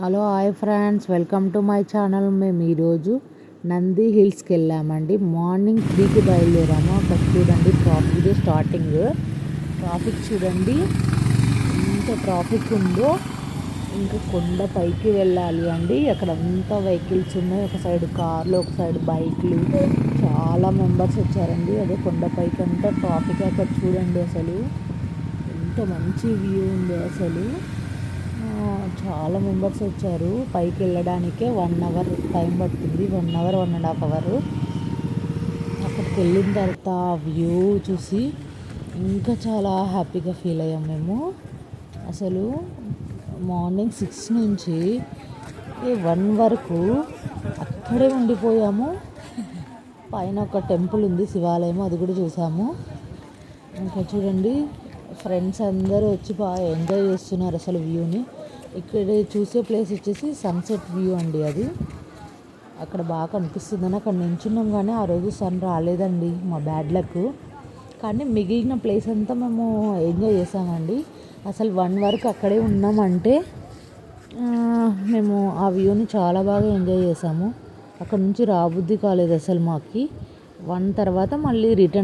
Hello hi friends, welcome to my channel. మేము ఈరోజు నంది హిల్స్కి వెళ్ళామండి. మార్నింగ్ 3కి బయలుదేరాము. అక్కడ చూడండి ట్రాఫిక్ స్టార్టింగ్. ట్రాఫిక్ చూడండి ఎంత ట్రాఫిక్ ఉందో. ఇంకా కొండ పైకి వెళ్ళాలి అండి. అక్కడ అంతా వెహికల్స్ ఉన్నాయి. ఒక సైడ్ కార్లు, ఒక సైడ్ బైక్లు. చాలా మెంబర్స్ వచ్చారండి. అదే కొండ పైకి అంతా ట్రాఫిక్. అక్కడ చూడండి అసలు ఎంత మంచి వ్యూ ఉంది అసలు. చాలా మెంబర్స్ వచ్చారు. పైకి వెళ్ళడానికే 1 అవర్ టైం పడుతుంది. 1 అవర్ 1.5 అవర్. అక్కడికి వెళ్ళిన తర్వాత వ్యూ చూసి ఇంకా చాలా హ్యాపీగా ఫీల్ అయ్యాం మేము. అసలు మార్నింగ్ 6 నుంచి 1 వరకు అక్కడే ఉండిపోయాము. పైన ఒక టెంపుల్ ఉంది, శివాలయం, అది కూడా చూసాము. ఇంకా చూడండి ఫ్రెండ్స్ అందరూ వచ్చి బాగా ఎంజాయ్ చేస్తున్నారు అసలు వ్యూని. ఇక్కడ చూసే ప్లేస్ వచ్చేసి సన్సెట్ వ్యూ అండి. అది అక్కడ బాగా కనిపిస్తుందని అక్కడ నించున్నాం, కానీ ఆ రోజు సన్ రాలేదండి, మా బ్యాడ్ లక్. కానీ మిగిలిన ప్లేస్ అంతా మేము ఎంజాయ్ చేసామండి. అసలు 1 వరకు అక్కడే ఉన్నామంటే మేము ఆ వ్యూని చాలా బాగా ఎంజాయ్ చేసాము. అక్కడ నుంచి రాబుద్ది కాలేదు అసలు మాకు. 1 తర్వాత మళ్ళీ రిటర్న్